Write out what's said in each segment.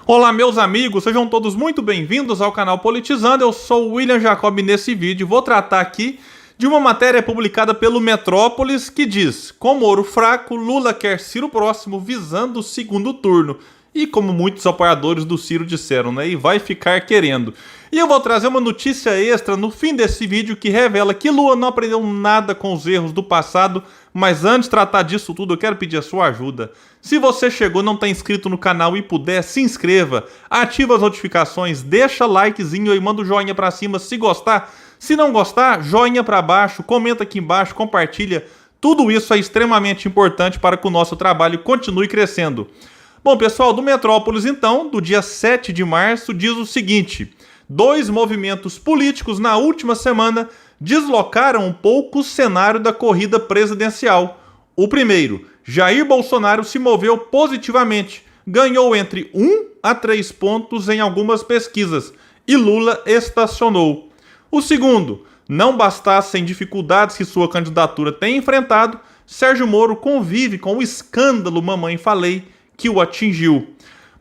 Olá, meus amigos, sejam todos muito bem-vindos ao canal Politizando. Eu sou o William Jacob e nesse vídeo vou tratar aqui de uma matéria publicada pelo Metrópolis que diz: com Moro fraco, Lula quer Ciro próximo visando o segundo turno. E como muitos apoiadores do Ciro disseram, né? E vai ficar querendo. E eu vou trazer uma notícia extra no fim desse vídeo que revela que Lula não aprendeu nada com os erros do passado. Mas antes de tratar disso tudo, eu quero pedir a sua ajuda. Se você chegou e não está inscrito no canal e puder, se inscreva, ativa as notificações, deixa likezinho e manda o joinha pra cima se gostar. Se não gostar, joinha pra baixo, comenta aqui embaixo, compartilha. Tudo isso é extremamente importante para que o nosso trabalho continue crescendo. Bom, pessoal, do Metrópolis, então, do dia 7 de março, diz o seguinte: dois movimentos políticos na última semana deslocaram um pouco o cenário da corrida presidencial. O primeiro, Jair Bolsonaro se moveu positivamente, ganhou entre 1 a 3 pontos em algumas pesquisas, e Lula estacionou. O segundo, não bastassem dificuldades que sua candidatura tem enfrentado, Sérgio Moro convive com o escândalo Mamãe Falei, que o atingiu.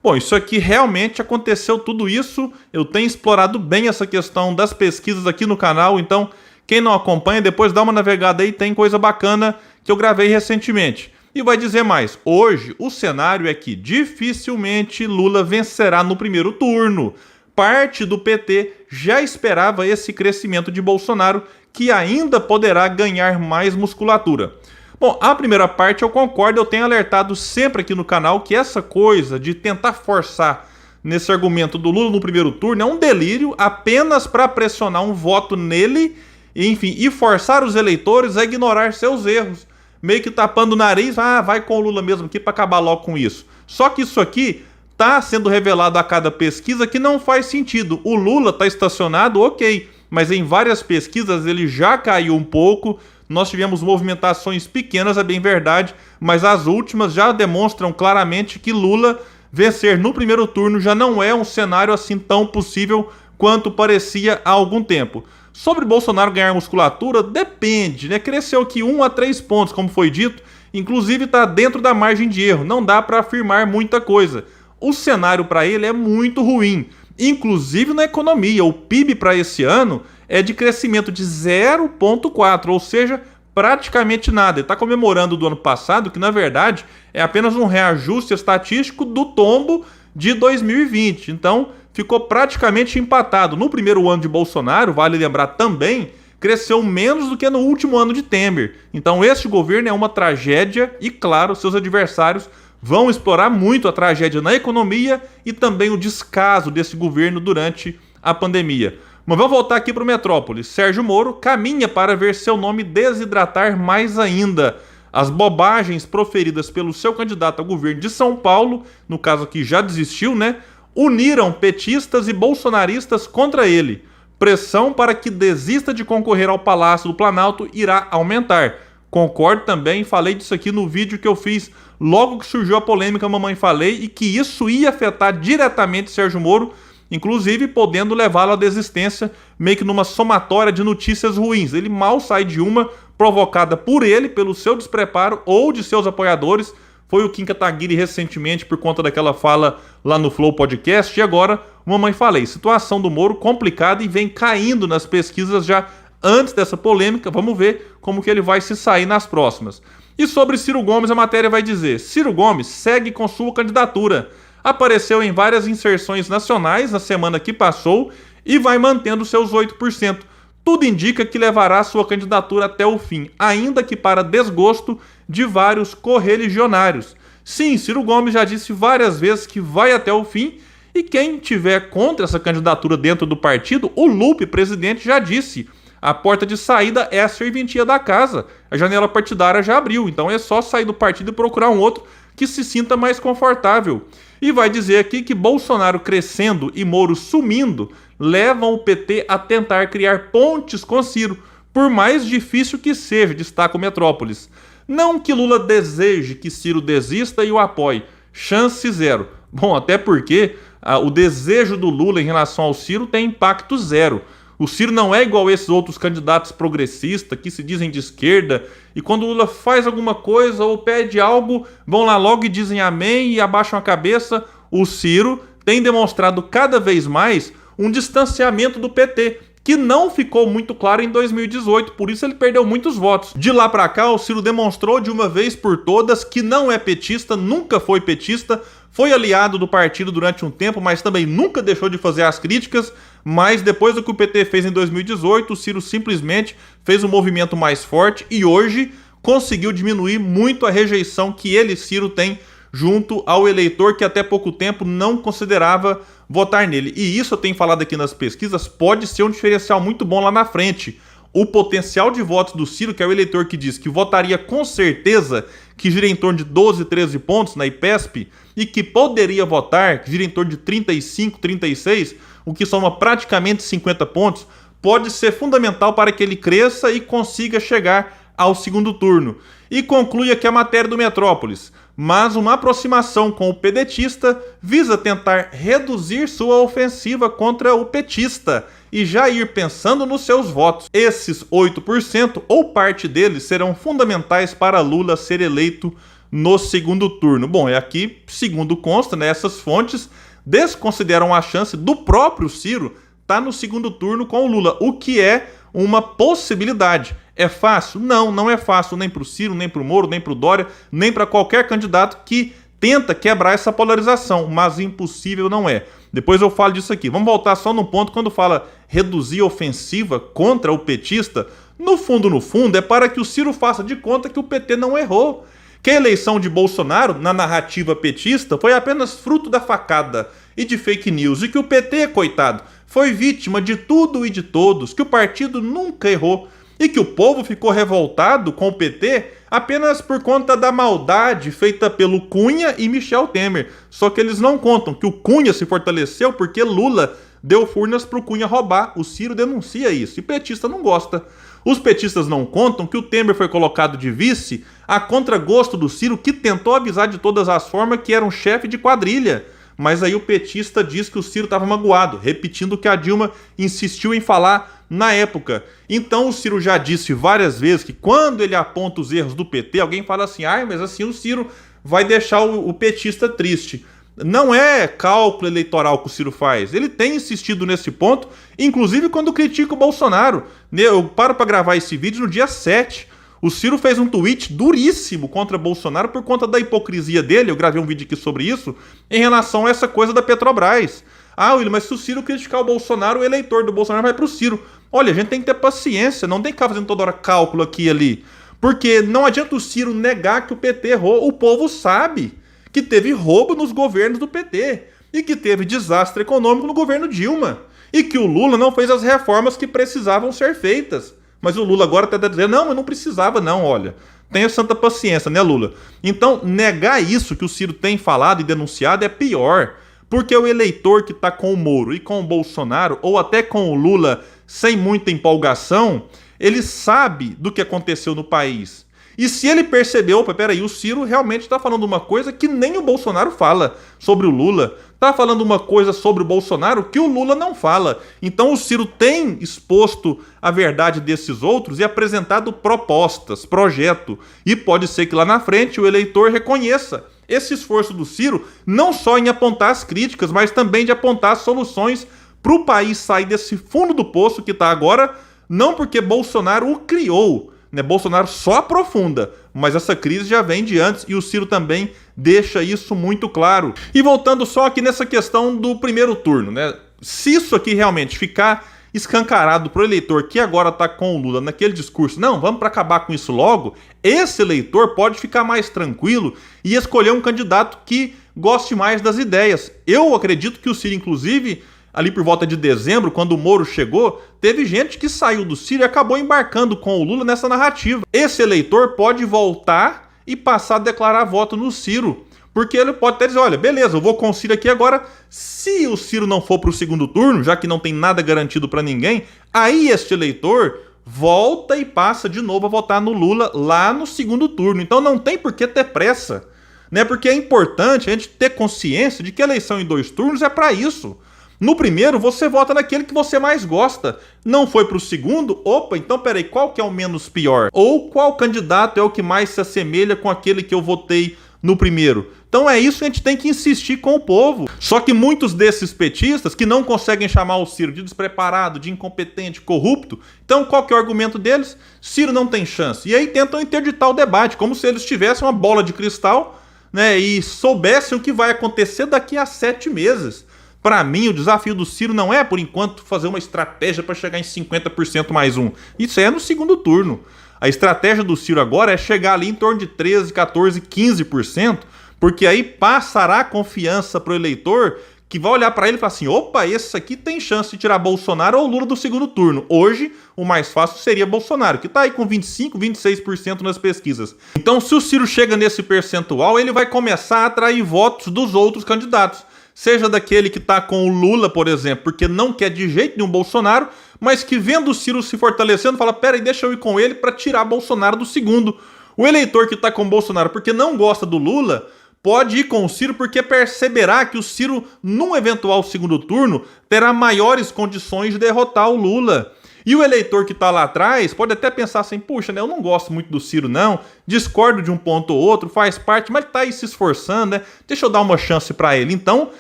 Bom, isso aqui realmente aconteceu tudo isso, eu tenho explorado bem essa questão das pesquisas aqui no canal, então quem não acompanha, depois dá uma navegada aí, tem coisa bacana que eu gravei recentemente. E vai dizer mais, hoje o cenário é que dificilmente Lula vencerá no primeiro turno. Parte do PT já esperava esse crescimento de Bolsonaro, que ainda poderá ganhar mais musculatura. Bom, a primeira parte eu concordo, eu tenho alertado sempre aqui no canal que essa coisa de tentar forçar nesse argumento do Lula no primeiro turno é um delírio apenas para pressionar um voto nele, enfim, e forçar os eleitores a ignorar seus erros, meio que tapando o nariz, vai com o Lula mesmo aqui para acabar logo com isso. Só que isso aqui está sendo revelado a cada pesquisa que não faz sentido. O Lula está estacionado, ok, mas em várias pesquisas ele já caiu um pouco. Nós tivemos movimentações pequenas, é bem verdade, mas as últimas já demonstram claramente que Lula vencer no primeiro turno já não é um cenário assim tão possível quanto parecia há algum tempo. Sobre Bolsonaro ganhar musculatura, depende, né? Cresceu aqui 1 a 3 pontos, como foi dito, inclusive está dentro da margem de erro, não dá para afirmar muita coisa. O cenário para ele é muito ruim, inclusive na economia. O PIB para esse ano é de crescimento de 0,4, ou seja, praticamente nada. Ele está comemorando do ano passado, que na verdade é apenas um reajuste estatístico do tombo de 2020. Então, ficou praticamente empatado. No primeiro ano de Bolsonaro, vale lembrar também, cresceu menos do que no último ano de Temer. Então, este governo é uma tragédia e, claro, seus adversários vão explorar muito a tragédia na economia e também o descaso desse governo durante a pandemia. Mas vamos voltar aqui para o Metrópolis. Sérgio Moro caminha para ver seu nome desidratar mais ainda. As bobagens proferidas pelo seu candidato ao governo de São Paulo, no caso aqui já desistiu, né? Uniram petistas e bolsonaristas contra ele. Pressão para que desista de concorrer ao Palácio do Planalto irá aumentar. Concordo também, falei disso aqui no vídeo que eu fiz logo que surgiu a polêmica Mamãe Falei e que isso ia afetar diretamente Sérgio Moro, inclusive podendo levá-lo à desistência, meio que numa somatória de notícias ruins. Ele mal sai de uma provocada por ele, pelo seu despreparo ou de seus apoiadores. Foi o Kim Kataguiri recentemente por conta daquela fala lá no Flow Podcast. E agora, Mamãe Falei. Situação do Moro complicada e vem caindo nas pesquisas já antes dessa polêmica. Vamos ver como que ele vai se sair nas próximas. E sobre Ciro Gomes, a matéria vai dizer: Ciro Gomes segue com sua candidatura. Apareceu em várias inserções nacionais na semana que passou e vai mantendo seus 8%. Tudo indica que levará sua candidatura até o fim, ainda que para desgosto de vários correligionários. Sim, Ciro Gomes já disse várias vezes que vai até o fim, e quem tiver contra essa candidatura dentro do partido, o Lupe, presidente, já disse: a porta de saída é a serventia da casa, a janela partidária já abriu, então é só sair do partido e procurar um outro que se sinta mais confortável. E vai dizer aqui que Bolsonaro crescendo e Moro sumindo levam o PT a tentar criar pontes com Ciro, por mais difícil que seja, destaca o Metrópolis. Não que Lula deseje que Ciro desista e o apoie, chance zero. Bom, até porque o desejo do Lula em relação ao Ciro tem impacto zero. O Ciro não é igual a esses outros candidatos progressistas que se dizem de esquerda e quando o Lula faz alguma coisa ou pede algo, vão lá logo e dizem amém e abaixam a cabeça. O Ciro tem demonstrado cada vez mais um distanciamento do PT, que não ficou muito claro em 2018, por isso ele perdeu muitos votos. De lá pra cá, o Ciro demonstrou de uma vez por todas que não é petista, nunca foi petista, foi aliado do partido durante um tempo, mas também nunca deixou de fazer as críticas, mas depois do que o PT fez em 2018, o Ciro simplesmente fez um movimento mais forte e hoje conseguiu diminuir muito a rejeição que ele, Ciro, tem junto ao eleitor que até pouco tempo não considerava votar nele. E isso eu tenho falado aqui nas pesquisas, pode ser um diferencial muito bom lá na frente. O potencial de votos do Ciro, que é o eleitor que diz que votaria com certeza, que gira em torno de 12, 13 pontos na IPESP, e que poderia votar, que gira em torno de 35, 36, o que soma praticamente 50 pontos, pode ser fundamental para que ele cresça e consiga chegar ao segundo turno. E conclui aqui a matéria do Metrópolis. Mas uma aproximação com o pedetista visa tentar reduzir sua ofensiva contra o petista e já ir pensando nos seus votos. Esses 8% ou parte deles serão fundamentais para Lula ser eleito no segundo turno. Bom, é aqui, segundo consta, né, essas fontes desconsideram a chance do próprio Ciro estar no segundo turno com o Lula, o que é uma possibilidade. É fácil? Não, não é fácil nem para o Ciro, nem para o Moro, nem para o Dória, nem para qualquer candidato que tenta quebrar essa polarização, mas impossível não é. Depois eu falo disso aqui. Vamos voltar só no ponto quando fala reduzir a ofensiva contra o petista. No fundo, é para que o Ciro faça de conta que o PT não errou. Que a eleição de Bolsonaro, na narrativa petista, foi apenas fruto da facada e de fake news, e que o PT, coitado, foi vítima de tudo e de todos, que o partido nunca errou, e que o povo ficou revoltado com o PT apenas por conta da maldade feita pelo Cunha e Michel Temer. Só que eles não contam que o Cunha se fortaleceu porque Lula deu furnas para o Cunha roubar. O Ciro denuncia isso, e petista não gosta. Os petistas não contam que o Temer foi colocado de vice a contragosto do Ciro, que tentou avisar de todas as formas que era um chefe de quadrilha. Mas aí o petista diz que o Ciro estava magoado, repetindo o que a Dilma insistiu em falar na época. Então o Ciro já disse várias vezes que quando ele aponta os erros do PT, alguém fala assim, mas assim o Ciro vai deixar o petista triste. Não é cálculo eleitoral que o Ciro faz, ele tem insistido nesse ponto, inclusive quando critica o Bolsonaro. Eu paro para gravar esse vídeo no dia 7. O Ciro fez um tweet duríssimo contra Bolsonaro por conta da hipocrisia dele, eu gravei um vídeo aqui sobre isso, em relação a essa coisa da Petrobras. William, mas se o Ciro criticar o Bolsonaro, o eleitor do Bolsonaro vai pro Ciro. Olha, a gente tem que ter paciência, não tem que ficar fazendo toda hora cálculo aqui e ali. Porque não adianta o Ciro negar que o PT errou, o povo sabe que teve roubo nos governos do PT e que teve desastre econômico no governo Dilma e que o Lula não fez as reformas que precisavam ser feitas. Mas o Lula agora está dizendo, não, mas não precisava não, olha. Tenha santa paciência, né, Lula? Então, negar isso que o Ciro tem falado e denunciado é pior. Porque o eleitor que está com o Moro e com o Bolsonaro, ou até com o Lula, sem muita empolgação, ele sabe do que aconteceu no país. E se ele percebeu, peraí, o Ciro realmente está falando uma coisa que nem o Bolsonaro fala sobre o Lula. Está falando uma coisa sobre o Bolsonaro que o Lula não fala. Então o Ciro tem exposto a verdade desses outros e apresentado propostas, projeto. E pode ser que lá na frente o eleitor reconheça esse esforço do Ciro, não só em apontar as críticas, mas também de apontar as soluções para o país sair desse fundo do poço que está agora, não porque Bolsonaro o criou, né? Bolsonaro só aprofunda, mas essa crise já vem de antes e o Ciro também deixa isso muito claro. E voltando só aqui nessa questão do primeiro turno, né? Se isso aqui realmente ficar escancarado para o eleitor que agora está com o Lula naquele discurso, não, vamos para acabar com isso logo, esse eleitor pode ficar mais tranquilo e escolher um candidato que goste mais das ideias. Eu acredito que o Ciro, inclusive, ali por volta de dezembro, quando o Moro chegou, teve gente que saiu do Ciro e acabou embarcando com o Lula nessa narrativa. Esse eleitor pode voltar e passar a declarar voto no Ciro. Porque ele pode até dizer, olha, beleza, eu vou com o Ciro aqui agora, se o Ciro não for para o segundo turno, já que não tem nada garantido para ninguém, aí este eleitor volta e passa de novo a votar no Lula lá no segundo turno. Então não tem por que ter pressa, né? Porque é importante a gente ter consciência de que a eleição em 2 turnos é para isso. No primeiro, você vota naquele que você mais gosta. Não foi para o segundo? Opa, então peraí, qual que é o menos pior? Ou qual candidato é o que mais se assemelha com aquele que eu votei no primeiro. Então é isso que a gente tem que insistir com o povo. Só que muitos desses petistas que não conseguem chamar o Ciro de despreparado, de incompetente, corrupto, então qual que é o argumento deles? Ciro não tem chance. E aí tentam interditar o debate, como se eles tivessem uma bola de cristal, né, e soubessem o que vai acontecer daqui a 7 meses. Para mim, o desafio do Ciro não é, por enquanto, fazer uma estratégia para chegar em 50% mais um. Isso é no segundo turno. A estratégia do Ciro agora é chegar ali em torno de 13%, 14%, 15%, porque aí passará a confiança para o eleitor que vai olhar para ele e falar assim, opa, esse aqui tem chance de tirar Bolsonaro ou Lula do segundo turno. Hoje, o mais fácil seria Bolsonaro, que está aí com 25%, 26% nas pesquisas. Então, se o Ciro chega nesse percentual, ele vai começar a atrair votos dos outros candidatos. Seja daquele que está com o Lula, por exemplo, porque não quer de jeito nenhum Bolsonaro, mas que vendo o Ciro se fortalecendo, fala, peraí, deixa eu ir com ele para tirar Bolsonaro do segundo. O eleitor que está com o Bolsonaro porque não gosta do Lula, pode ir com o Ciro porque perceberá que o Ciro, num eventual segundo turno, terá maiores condições de derrotar o Lula. E o eleitor que está lá atrás pode até pensar assim, puxa, né, eu não gosto muito do Ciro não, discordo de um ponto ou outro, faz parte, mas está aí se esforçando, né? Deixa eu dar uma chance para ele. Então,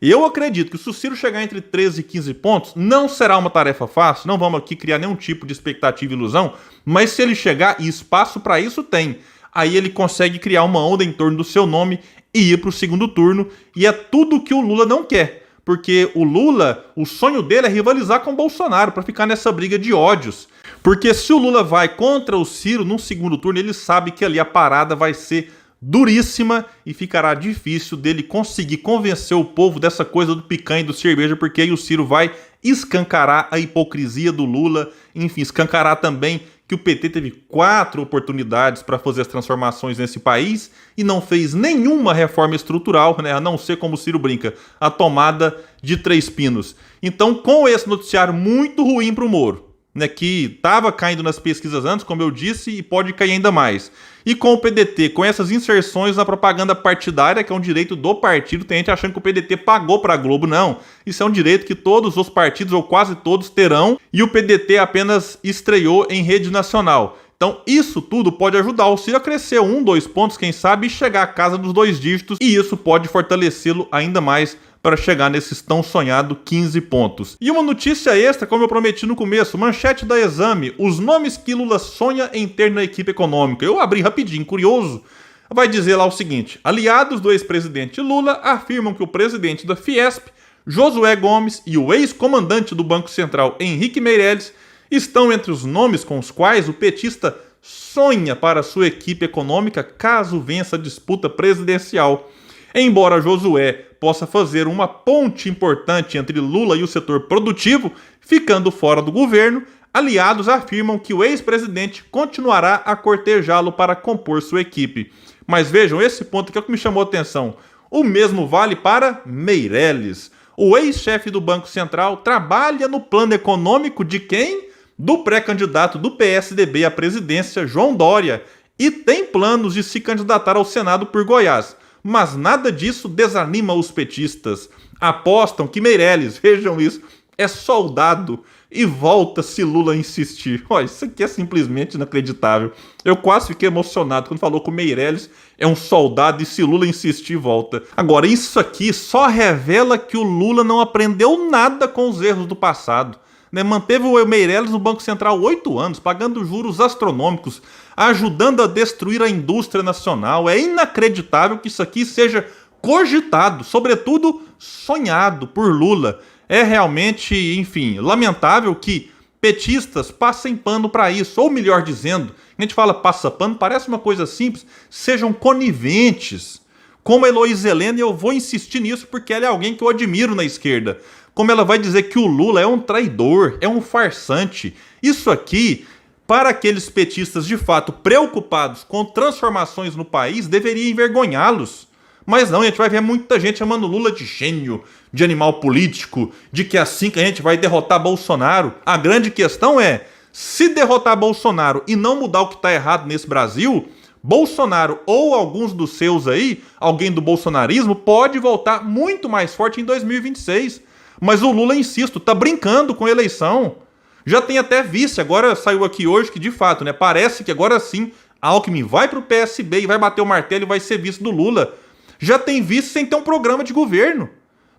eu acredito que se o Ciro chegar entre 13 e 15 pontos, não será uma tarefa fácil, não vamos aqui criar nenhum tipo de expectativa e ilusão, mas se ele chegar, e espaço para isso tem, aí ele consegue criar uma onda em torno do seu nome e ir para o segundo turno, e é tudo que o Lula não quer, porque o Lula, o sonho dele é rivalizar com o Bolsonaro, para ficar nessa briga de ódios, porque se o Lula vai contra o Ciro no segundo turno, ele sabe que ali a parada vai ser duríssima e ficará difícil dele conseguir convencer o povo dessa coisa do picanha e do cerveja, porque aí o Ciro vai escancarar a hipocrisia do Lula, enfim, escancarar também que o PT teve 4 oportunidades para fazer as transformações nesse país e não fez nenhuma reforma estrutural, né, a não ser, como o Ciro brinca, a tomada de 3 pinos. Então, com esse noticiário muito ruim para o Moro, né, que estava caindo nas pesquisas antes, como eu disse, e pode cair ainda mais. E com o PDT, com essas inserções na propaganda partidária, que é um direito do partido, tem gente achando que o PDT pagou para a Globo. Não, isso é um direito que todos os partidos, ou quase todos, terão, e o PDT apenas estreou em rede nacional. Então isso tudo pode ajudar o Ciro a crescer 1, 2 pontos, quem sabe, e chegar à casa dos 2 dígitos, e isso pode fortalecê-lo ainda mais para chegar nesses tão sonhados 15 pontos. E uma notícia extra, como eu prometi no começo, manchete da Exame, os nomes que Lula sonha em ter na equipe econômica. Eu abri rapidinho, curioso. Vai dizer lá o seguinte, aliados do ex-presidente Lula afirmam que o presidente da Fiesp, Josué Gomes, e o ex-comandante do Banco Central, Henrique Meirelles, estão entre os nomes com os quais o petista sonha para sua equipe econômica caso vença a disputa presidencial. Embora Josué possa fazer uma ponte importante entre Lula e o setor produtivo, ficando fora do governo, aliados afirmam que o ex-presidente continuará a cortejá-lo para compor sua equipe. Mas vejam, esse ponto aqui é o que me chamou a atenção. O mesmo vale para Meirelles. O ex-chefe do Banco Central trabalha no plano econômico de quem? Do pré-candidato do PSDB à presidência, João Dória, e tem planos de se candidatar ao Senado por Goiás. Mas nada disso desanima os petistas. Apostam que Meirelles, vejam isso, é soldado e volta se Lula insistir. Olha, isso aqui é simplesmente inacreditável. Eu quase fiquei emocionado quando falou que o Meirelles é um soldado e se Lula insistir, volta. Agora, isso aqui só revela que o Lula não aprendeu nada com os erros do passado. Manteve o Meirelles no Banco Central 8 anos, pagando juros astronômicos, ajudando a destruir a indústria nacional. É inacreditável que isso aqui seja cogitado, sobretudo sonhado por Lula. É realmente, enfim, lamentável que petistas passem pano para isso, ou melhor dizendo, a gente fala passa pano, parece uma coisa simples, sejam coniventes. Como a Heloísa Helena, e eu vou insistir nisso porque ela é alguém que eu admiro na esquerda. Como ela vai dizer que o Lula é um traidor, é um farsante. Isso aqui, para aqueles petistas de fato preocupados com transformações no país, deveria envergonhá-los. Mas não, a gente vai ver muita gente chamando Lula de gênio, de animal político, de que é assim que a gente vai derrotar Bolsonaro. A grande questão é, se derrotar Bolsonaro e não mudar o que está errado nesse Brasil, Bolsonaro ou alguns dos seus aí, alguém do bolsonarismo, pode voltar muito mais forte em 2026. Mas o Lula, insisto, tá brincando com a eleição. Já tem até vice, agora saiu aqui hoje que de fato, parece que agora sim Alckmin vai para o PSB e vai bater o martelo e vai ser vice do Lula. Já tem vice sem ter um programa de governo.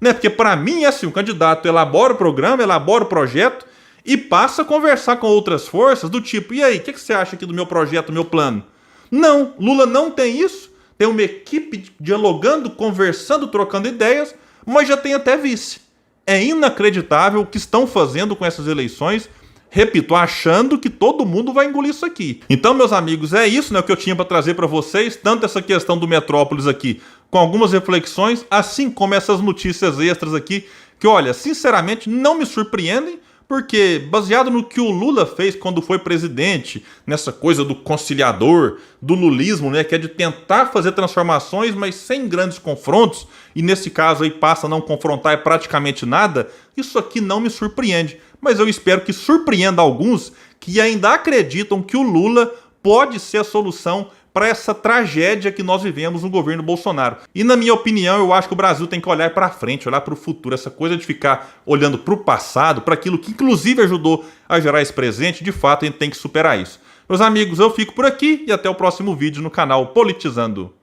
Né? Porque para mim é assim, o candidato elabora o programa, elabora o projeto e passa a conversar com outras forças do tipo, e aí, o que você acha aqui do meu projeto, do meu plano? Não, Lula não tem isso. Tem uma equipe dialogando, conversando, trocando ideias, mas já tem até vice. É inacreditável o que estão fazendo com essas eleições, repito, achando que todo mundo vai engolir isso aqui. Então, meus amigos, é isso, né, o que eu tinha para trazer para vocês, tanto essa questão do Metrópolis aqui, com algumas reflexões, assim como essas notícias extras aqui, que, olha, sinceramente, não me surpreendem, porque, baseado no que o Lula fez quando foi presidente, nessa coisa do conciliador, do lulismo, né, que é de tentar fazer transformações, mas sem grandes confrontos, e nesse caso aí passa a não confrontar praticamente nada, isso aqui não me surpreende. Mas eu espero que surpreenda alguns que ainda acreditam que o Lula pode ser a solução para essa tragédia que nós vivemos no governo Bolsonaro. E na minha opinião, eu acho que o Brasil tem que olhar para frente, olhar para o futuro. Essa coisa de ficar olhando para o passado, para aquilo que inclusive ajudou a gerar esse presente, de fato a gente tem que superar isso. Meus amigos, eu fico por aqui e até o próximo vídeo no canal Politizando.